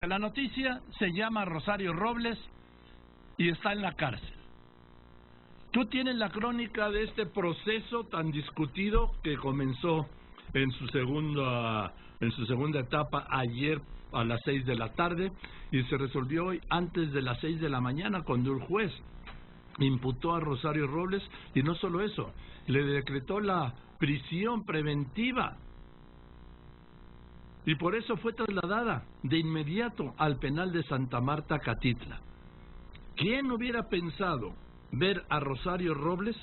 La noticia se llama Rosario Robles y está en la cárcel. Tú tienes la crónica de este proceso tan discutido que comenzó en su segunda etapa ayer a las 6 de la tarde y se resolvió hoy antes de las 6 de la mañana cuando el juez imputó a Rosario Robles y no solo eso, le decretó la prisión preventiva y por eso fue trasladada de inmediato al penal de Santa Marta, Catitla. ¿Quién hubiera pensado ver a Rosario Robles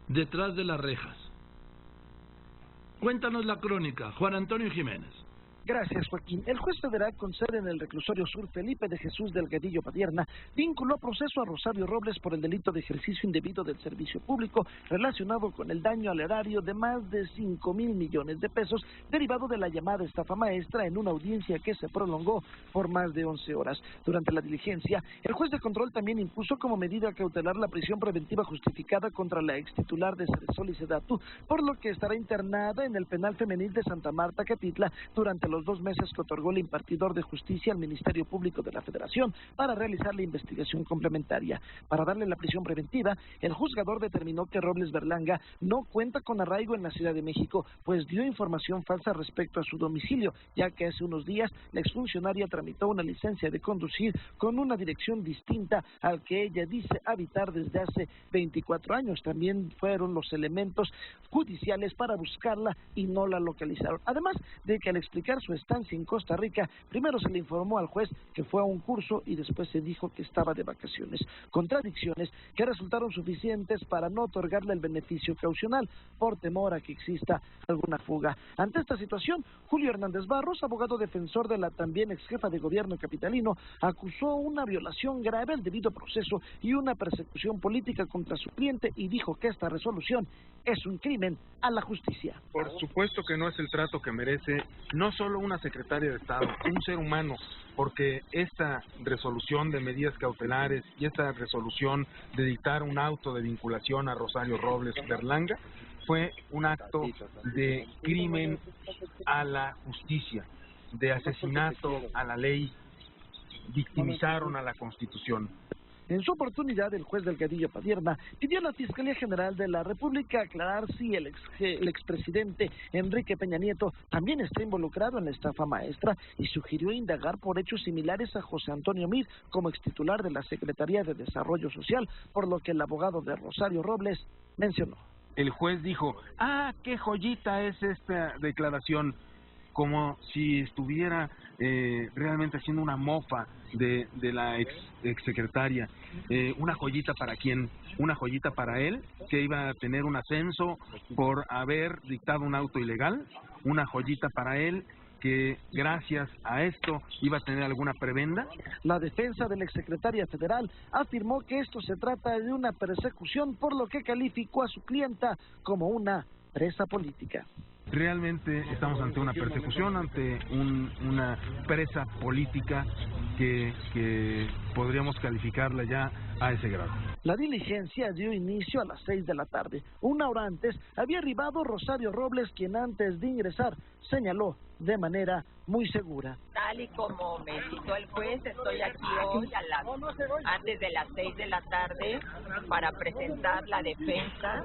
detrás de las rejas? Cuéntanos la crónica, Juan Antonio Jiménez. Gracias, Joaquín. El juez federal con sede en el reclusorio sur, Felipe de Jesús Delgadillo Padierna, vinculó a proceso a Rosario Robles por el delito de ejercicio indebido del servicio público relacionado con el daño al erario de más de 5,000 millones de pesos derivado de la llamada estafa maestra en una audiencia que se prolongó por más de 11 horas. Durante la diligencia, el juez de control también impuso como medida cautelar la prisión preventiva justificada contra la extitular de Ceresol y Sedatu, por lo que estará internada en el penal femenil de Santa Marta, Catitla, durante los 2 meses que otorgó el impartidor de justicia al Ministerio Público de la Federación para realizar la investigación complementaria. Para darle la prisión preventiva, el juzgador determinó que Robles Berlanga no cuenta con arraigo en la Ciudad de México, pues dio información falsa respecto a su domicilio, ya que hace unos días la exfuncionaria tramitó una licencia de conducir con una dirección distinta al que ella dice habitar desde hace 24 años. También fueron los elementos judiciales para buscarla y no la localizaron. Además de que al explicar su estancia en Costa Rica, primero se le informó al juez que fue a un curso y después se dijo que estaba de vacaciones. Contradicciones que resultaron suficientes para no otorgarle el beneficio caucional por temor a que exista alguna fuga. Ante esta situación, Julio Hernández Barros, abogado defensor de la también ex jefa de gobierno capitalino, acusó una violación grave al debido proceso y una persecución política contra su cliente y dijo que esta resolución es un crimen a la justicia. Por supuesto que no es el trato que merece no solo una secretaria de Estado, un ser humano, porque esta resolución de medidas cautelares y esta resolución de dictar un auto de vinculación a Rosario Robles Berlanga fue un acto de crimen a la justicia, de asesinato a la ley, victimizaron a la Constitución. En su oportunidad, el juez Delgadillo Padierna pidió a la Fiscalía General de la República aclarar si el expresidente Enrique Peña Nieto también está involucrado en la estafa maestra y sugirió indagar por hechos similares a José Antonio Meade como extitular de la Secretaría de Desarrollo Social, por lo que el abogado de Rosario Robles mencionó. El juez dijo, qué joyita es esta declaración, como si estuviera realmente haciendo una mofa de la ex secretaria. Una joyita para quién, una joyita para él, que iba a tener un ascenso por haber dictado un auto ilegal, una joyita para él que gracias a esto iba a tener alguna prebenda. La defensa de la exsecretaria federal afirmó que esto se trata de una persecución, por lo que calificó a su clienta como una presa política. Realmente estamos ante una persecución, ante una presa política que podríamos calificarla ya a ese grado. La diligencia dio inicio a las 6 de la tarde. Una hora antes había arribado Rosario Robles, quien antes de ingresar señaló de manera muy segura. Tal y como me citó el juez, estoy aquí hoy antes de las 6 de la tarde para presentar la defensa,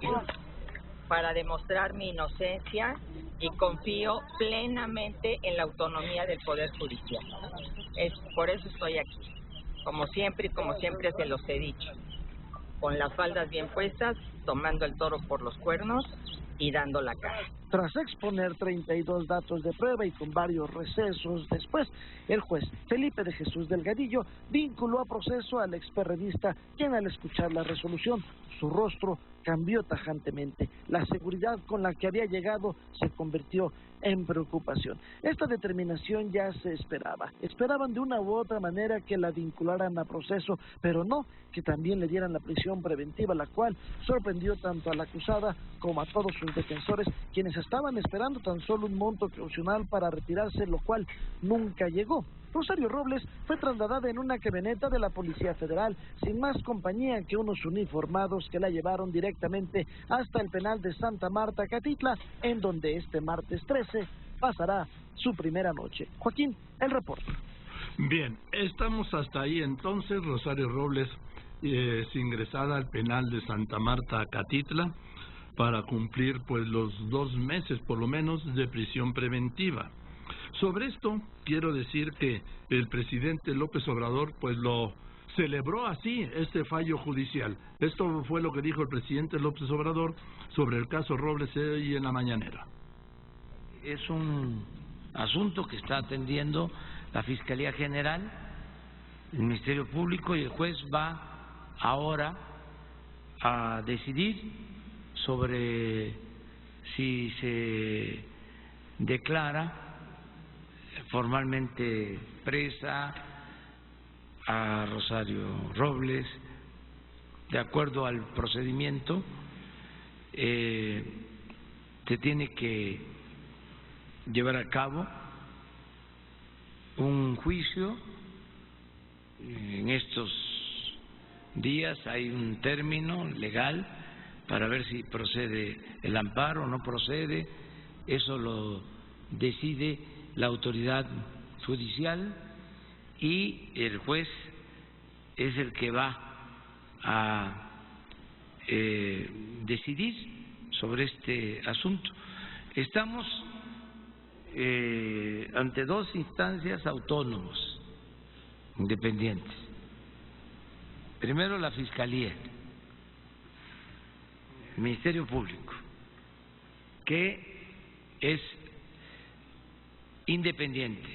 para demostrar mi inocencia y confío plenamente en la autonomía del Poder Judicial. Por eso estoy aquí, como siempre se los he dicho, con las faldas bien puestas, tomando el toro por los cuernos y dando la cara. Tras exponer 32 datos de prueba y con varios recesos después, el juez Felipe de Jesús Delgadillo vinculó a proceso al experredista, quien al escuchar la resolución, su rostro cambió tajantemente. La seguridad con la que había llegado se convirtió en preocupación. Esta determinación ya se esperaba. Esperaban de una u otra manera que la vincularan a proceso, pero no que también le dieran la prisión preventiva, la cual sorprendió tanto a la acusada como a todos sus defensores, quienes estaban esperando tan solo un monto caucional para retirarse, lo cual nunca llegó. Rosario Robles fue trasladada en una camioneta de la Policía Federal, sin más compañía que unos uniformados que la llevaron directamente hasta el penal de Santa Marta, Catitla, en donde este martes 13 pasará su primera noche. Joaquín, el reporte. Bien, estamos hasta ahí entonces. Rosario Robles es ingresada al penal de Santa Marta, Acatitla, para cumplir pues los 2 meses por lo menos de prisión preventiva. Sobre esto quiero decir que el presidente López Obrador pues lo celebró así, este fallo judicial. Esto fue lo que dijo el presidente López Obrador sobre el caso Robles hoy en la mañanera. Es un asunto que está atendiendo la Fiscalía General, el Ministerio Público, y el juez va ahora a decidir sobre si se declara formalmente presa a Rosario Robles de acuerdo al procedimiento. Se tiene que llevar a cabo un juicio. En estos días hay un término legal para ver si procede el amparo o no procede. Eso lo decide la autoridad judicial y el juez es el que va a decidir sobre este asunto. Estamos ante 2 instancias autónomos, independientes. Primero la Fiscalía, el Ministerio Público, que es independiente,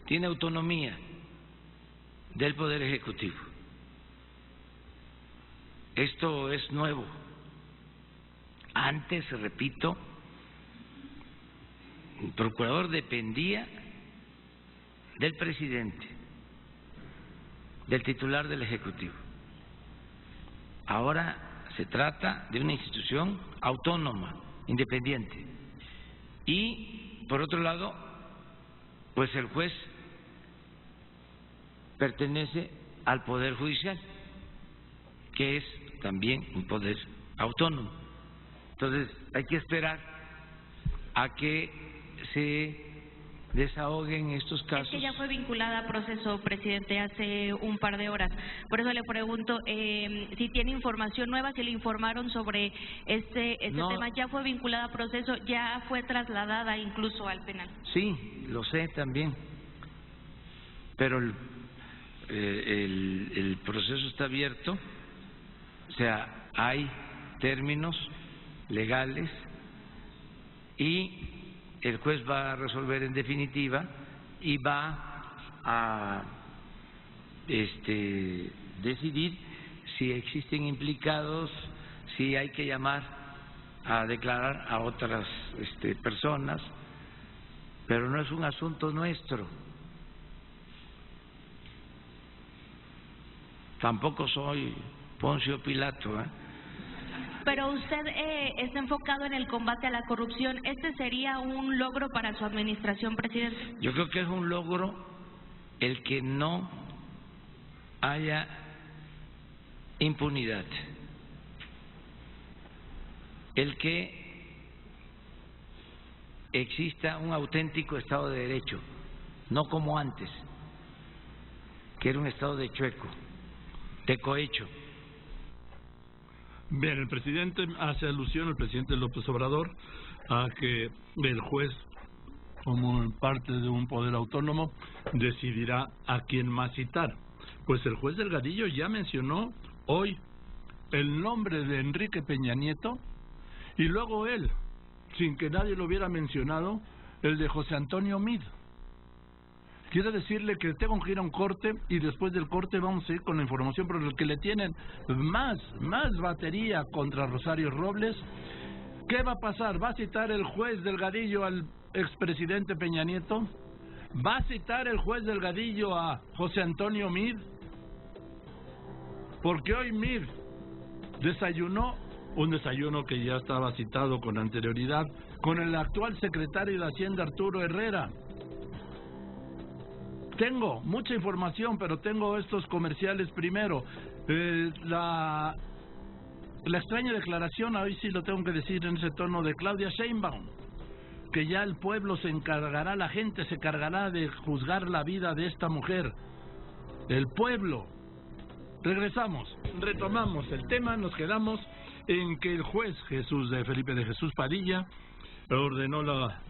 tiene autonomía del Poder Ejecutivo. Esto es nuevo. Antes, repito, el procurador dependía del presidente, del titular del Ejecutivo. Ahora se trata de una institución autónoma, independiente. Y, por otro lado, pues el juez pertenece al Poder Judicial, que es también un poder autónomo. Entonces, hay que esperar a que se desahoguen estos casos. Es que ya fue vinculada a proceso, presidente, hace un par de horas. Por eso le pregunto si tiene información nueva, si le informaron sobre este tema. Ya fue vinculada a proceso, ya fue trasladada incluso al penal. Sí, lo sé también, pero el proceso está abierto, o sea, hay términos legales y el juez va a resolver en definitiva y va a decidir si existen implicados, si hay que llamar a declarar a otras personas, pero no es un asunto nuestro. Tampoco soy Poncio Pilato, Pero usted está enfocado en el combate a la corrupción. ¿Este sería un logro para su administración, presidente? Yo creo que es un logro el que no haya impunidad, el que exista un auténtico Estado de Derecho, no como antes, que era un Estado de chueco, de cohecho. Bien, el presidente hace alusión, el presidente López Obrador, a que el juez, como parte de un poder autónomo, decidirá a quién más citar. Pues el juez Delgadillo ya mencionó hoy el nombre de Enrique Peña Nieto y luego él, sin que nadie lo hubiera mencionado, el de José Antonio Meade. Quiero decirle que tengo que ir a un corte y después del corte vamos a ir con la información por el que le tienen más batería contra Rosario Robles. ¿Qué va a pasar? ¿Va a citar el juez Delgadillo al expresidente Peña Nieto? ¿Va a citar el juez Delgadillo a José Antonio Meade? Porque hoy Meade desayunó un desayuno que ya estaba citado con anterioridad con el actual secretario de Hacienda, Arturo Herrera. Tengo mucha información, pero tengo estos comerciales primero. La extraña declaración, hoy sí lo tengo que decir en ese tono, de Claudia Sheinbaum, que ya el pueblo se encargará, la gente se encargará de juzgar la vida de esta mujer. El pueblo. Regresamos, retomamos el tema, nos quedamos en que el juez Felipe de Jesús Padilla ordenó la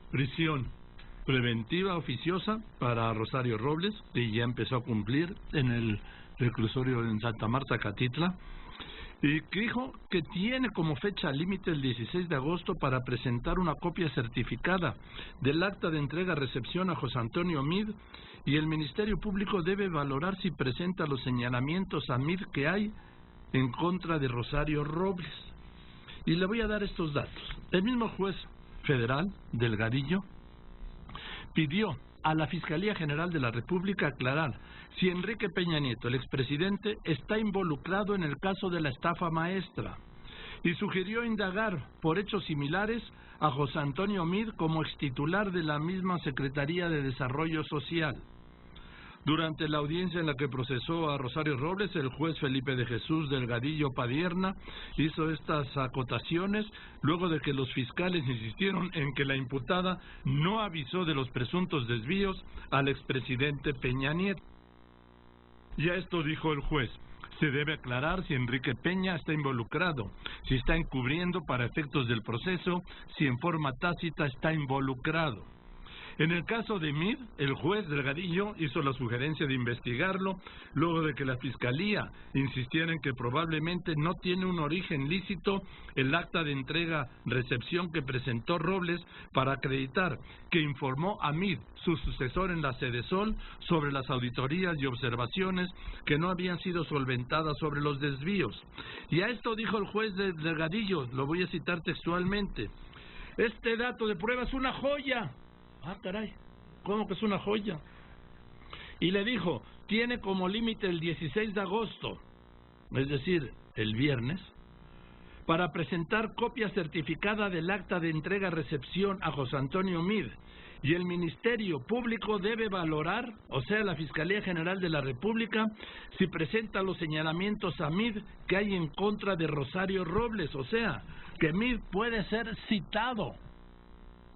prisión preventiva oficiosa para Rosario Robles y ya empezó a cumplir en el reclusorio en Santa Marta, Catitla, y dijo que tiene como fecha límite el 16 de agosto para presentar una copia certificada del acta de entrega-recepción a José Antonio Meade, y el Ministerio Público debe valorar si presenta los señalamientos a Meade que hay en contra de Rosario Robles. Y le voy a dar estos datos. El mismo juez federal, Delgadillo, pidió a la Fiscalía General de la República aclarar si Enrique Peña Nieto, el expresidente, está involucrado en el caso de la estafa maestra, y sugirió indagar por hechos similares a José Antonio Meade como extitular de la misma Secretaría de Desarrollo Social. Durante la audiencia en la que procesó a Rosario Robles, el juez Felipe de Jesús Delgadillo Padierna hizo estas acotaciones luego de que los fiscales insistieron en que la imputada no avisó de los presuntos desvíos al expresidente Peña Nieto. Y a esto dijo el juez: se debe aclarar si Enrique Peña está involucrado, si está encubriendo para efectos del proceso, si en forma tácita está involucrado. En el caso de Meade, el juez Delgadillo hizo la sugerencia de investigarlo luego de que la Fiscalía insistiera en que probablemente no tiene un origen lícito el acta de entrega-recepción que presentó Robles para acreditar que informó a Meade, su sucesor en la Sedesol, sobre las auditorías y observaciones que no habían sido solventadas sobre los desvíos. Y a esto dijo el juez Delgadillo, lo voy a citar textualmente: este dato de prueba es una joya. Ah, caray, ¿cómo que es una joya? Y le dijo, tiene como límite el 16 de agosto, es decir, el viernes, para presentar copia certificada del acta de entrega-recepción a José Antonio Meade, y el Ministerio Público debe valorar, o sea, la Fiscalía General de la República, si presenta los señalamientos a Meade que hay en contra de Rosario Robles, o sea, que Meade puede ser citado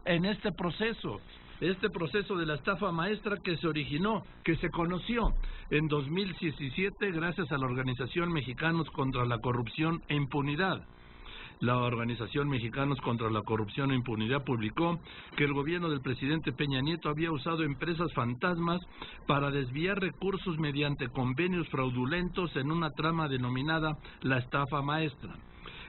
en este proceso de la estafa maestra que se originó, que se conoció en 2017 gracias a la Organización Mexicanos contra la Corrupción e Impunidad. La Organización Mexicanos contra la Corrupción e Impunidad publicó que el gobierno del presidente Peña Nieto había usado empresas fantasmas para desviar recursos mediante convenios fraudulentos en una trama denominada la estafa maestra.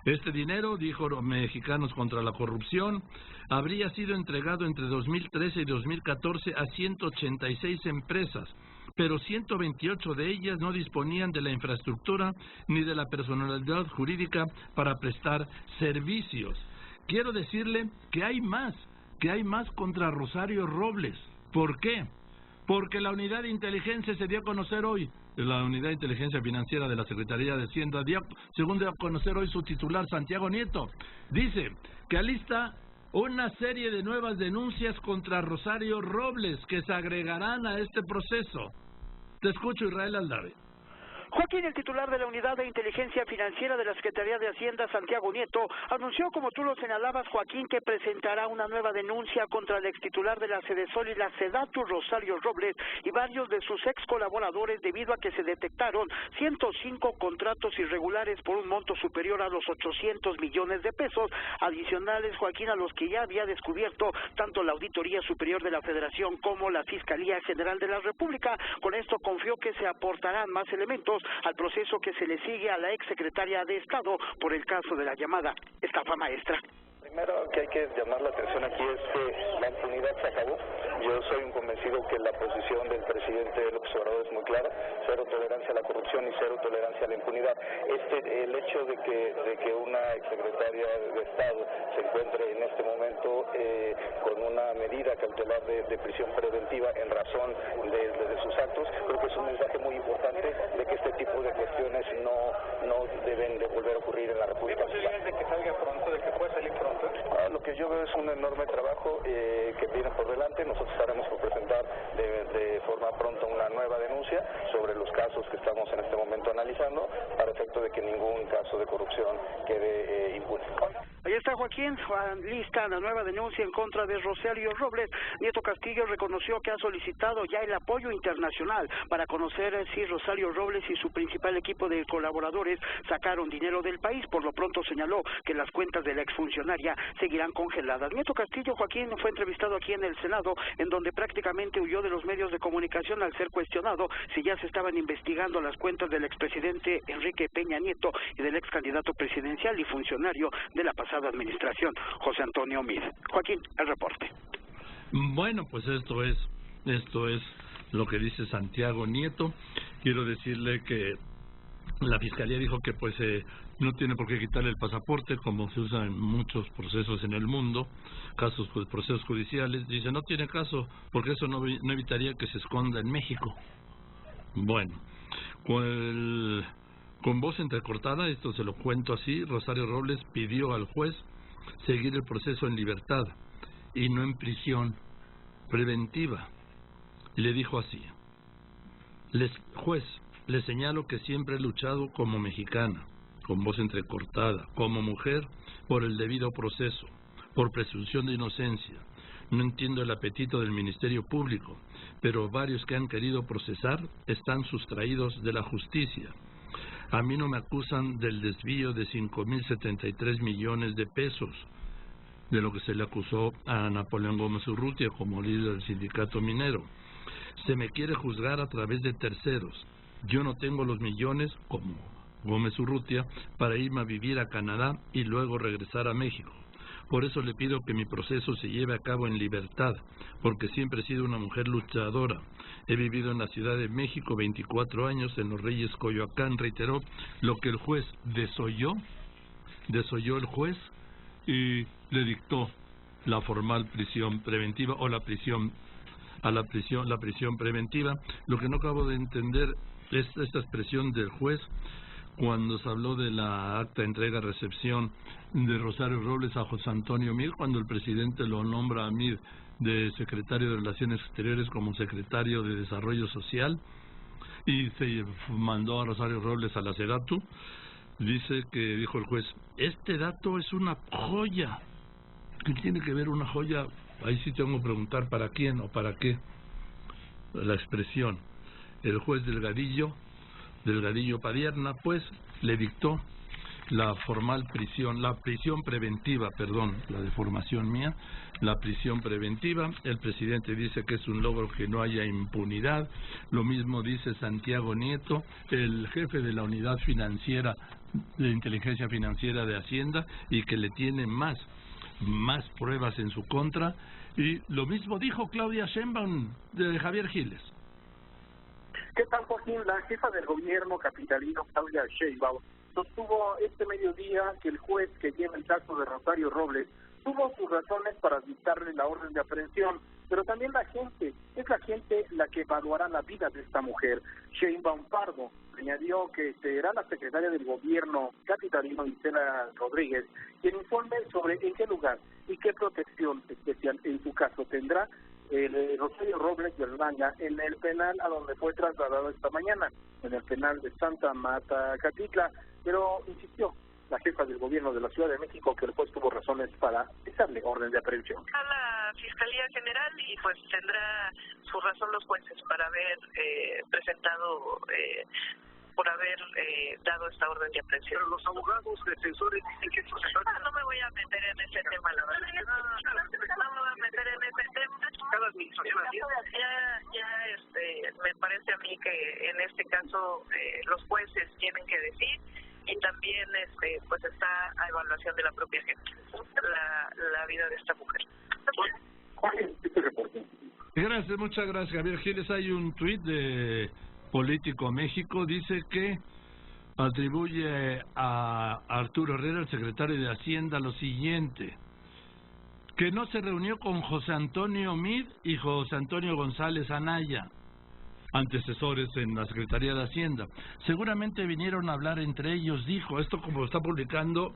Este dinero, dijo Mexicanos contra la Corrupción, habría sido entregado entre 2013 y 2014 a 186 empresas, pero 128 de ellas no disponían de la infraestructura ni de la personalidad jurídica para prestar servicios. Quiero decirle que hay más contra Rosario Robles. ¿Por qué? Porque la unidad de inteligencia se dio a conocer hoy, la unidad de inteligencia financiera de la Secretaría de Hacienda, según dio a conocer hoy su titular, Santiago Nieto, dice que alista una serie de nuevas denuncias contra Rosario Robles que se agregarán a este proceso. Te escucho, Israel Aldave. Joaquín, el titular de la Unidad de Inteligencia Financiera de la Secretaría de Hacienda, Santiago Nieto, anunció, como tú lo señalabas, Joaquín, que presentará una nueva denuncia contra el extitular de la Sedesol y la Sedatu, Rosario Robles, y varios de sus ex colaboradores, debido a que se detectaron 105 contratos irregulares por un monto superior a los 800 millones de pesos, adicionales, Joaquín, a los que ya había descubierto tanto la Auditoría Superior de la Federación como la Fiscalía General de la República. Con esto confió que se aportarán más elementos al proceso que se le sigue a la exsecretaria de Estado por el caso de la llamada estafa maestra. Primero que hay que llamar la atención aquí es que la impunidad se acabó. Yo soy un convencido que la posición del presidente López Obrador es muy clara: cero tolerancia a la corrupción y cero tolerancia a la impunidad. El hecho de que una exsecretaria de Estado se encuentre en este momento con una medida medida cautelar de prisión preventiva en razón de sus actos. Creo que es un mensaje muy importante de que este tipo de cuestiones no deben de volver a ocurrir en la República Mexicana. ¿De que salga pronto, de que pueda salir pronto? Lo que yo veo es un enorme trabajo que viene por delante. Nosotros estaremos por presentar de forma pronta una nueva denuncia sobre los casos que estamos en este momento analizando, para efecto de que ningún caso de corrupción quede impune. Ahí está Joaquín, lista la nueva denuncia en contra de Rosario Robles. Nieto Castillo reconoció que ha solicitado ya el apoyo internacional para conocer si Rosario Robles y su principal equipo de colaboradores sacaron dinero del país. Por lo pronto señaló que las cuentas de la exfuncionaria seguirán congeladas. Nieto Castillo, Joaquín, fue entrevistado aquí en el Senado, en donde prácticamente huyó de los medios de comunicación al ser cuestionado si ya se estaban investigando las cuentas del expresidente Enrique Peña Nieto y del ex candidato presidencial y funcionario de la pasada administración, José Antonio Meade. Joaquín, el reporte. Bueno, pues esto es lo que dice Santiago Nieto. Quiero decirle que la Fiscalía dijo que pues no tiene por qué quitarle el pasaporte, como se usa en muchos procesos en el mundo, casos, pues procesos judiciales. Dice, no tiene caso, porque eso no evitaría que se esconda en México. Bueno, con voz entrecortada, esto se lo cuento así, Rosario Robles pidió al juez seguir el proceso en libertad y no en prisión preventiva. Le dijo así: juez, le señalo que siempre he luchado como mexicana, con voz entrecortada, como mujer, por el debido proceso, por presunción de inocencia. No entiendo el apetito del Ministerio Público, pero varios que han querido procesar están sustraídos de la justicia. A mí no me acusan del desvío de 5.073 millones de pesos, de lo que se le acusó a Napoleón Gómez Urrutia como líder del sindicato minero. Se me quiere juzgar a través de terceros. Yo no tengo los millones, como Gómez Urrutia, para irme a vivir a Canadá y luego regresar a México. Por eso le pido que mi proceso se lleve a cabo en libertad, porque siempre he sido una mujer luchadora. He vivido en la Ciudad de México 24 años, en Los Reyes, Coyoacán. Reiteró lo que el juez desoyó el juez y le dictó la formal prisión preventiva o la prisión preventiva. Lo que no acabo de entender es esta expresión del juez cuando se habló de la acta de entrega-recepción de Rosario Robles a José Antonio Meade, cuando el presidente lo nombra a Meade de secretario de Relaciones Exteriores como secretario de Desarrollo Social, y se mandó a Rosario Robles a la SEDATU. Dijo el juez, este dato es una joya. ¿Qué tiene que ver una joya? Ahí sí tengo que preguntar para quién o para qué la expresión. El juez Delgadillo Padierna, pues, le dictó la prisión preventiva, la deformación mía, la prisión preventiva. El presidente dice que es un logro que no haya impunidad. Lo mismo dice Santiago Nieto, el jefe de la unidad financiera de inteligencia financiera de Hacienda, y que le tiene más pruebas en su contra. Y lo mismo dijo Claudia Sheinbaum de Javier Giles. ¿Qué tal, Joaquín? La jefa del gobierno capitalino, Claudia Sheinbaum, sostuvo este mediodía que el juez que lleva el caso de Rosario Robles tuvo sus razones para dictarle la orden de aprehensión, pero también es la gente la que evaluará la vida de esta mujer. Sheinbaum Pardo añadió que será la secretaria del gobierno capitalino, Isela Rodríguez, quien informe sobre en qué lugar y qué protección especial en su caso tendrá el Rosario Robles Berlanga en el penal a donde fue trasladado esta mañana, en el penal de Santa Marta, Catitla, pero insistió la jefa del gobierno de la Ciudad de México que el juez tuvo razones para darle orden de aprehensión. A la Fiscalía General y pues tendrá su razón los jueces para haber presentado por haber dado esta orden de aprehensión. Pero los abogados defensores dicen que esto se trata... No me voy a meter en ese tema, la verdad. No me voy a meter en ese tema. Cada administración me parece a mí que en este caso los jueces tienen que decir, y también pues está a evaluación de la propia gente la vida de esta mujer. Gracias, muchas gracias, Javier Giles. Hay un tuit de Político México, dice que atribuye a Arturo Herrera, el secretario de Hacienda, lo siguiente: que no se reunió con José Antonio Meade y José Antonio González Anaya, antecesores en la Secretaría de Hacienda. Seguramente vinieron a hablar entre ellos, dijo, esto como está publicando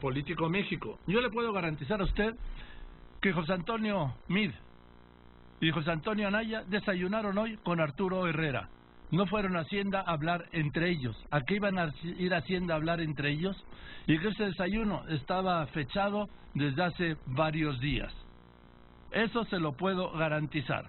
Político México. Yo le puedo garantizar a usted que José Antonio Meade y José Antonio Anaya desayunaron hoy con Arturo Herrera. No fueron a Hacienda a hablar entre ellos. ¿A qué iban a ir a Hacienda a hablar entre ellos? Y que ese desayuno estaba fechado desde hace varios días. Eso se lo puedo garantizar.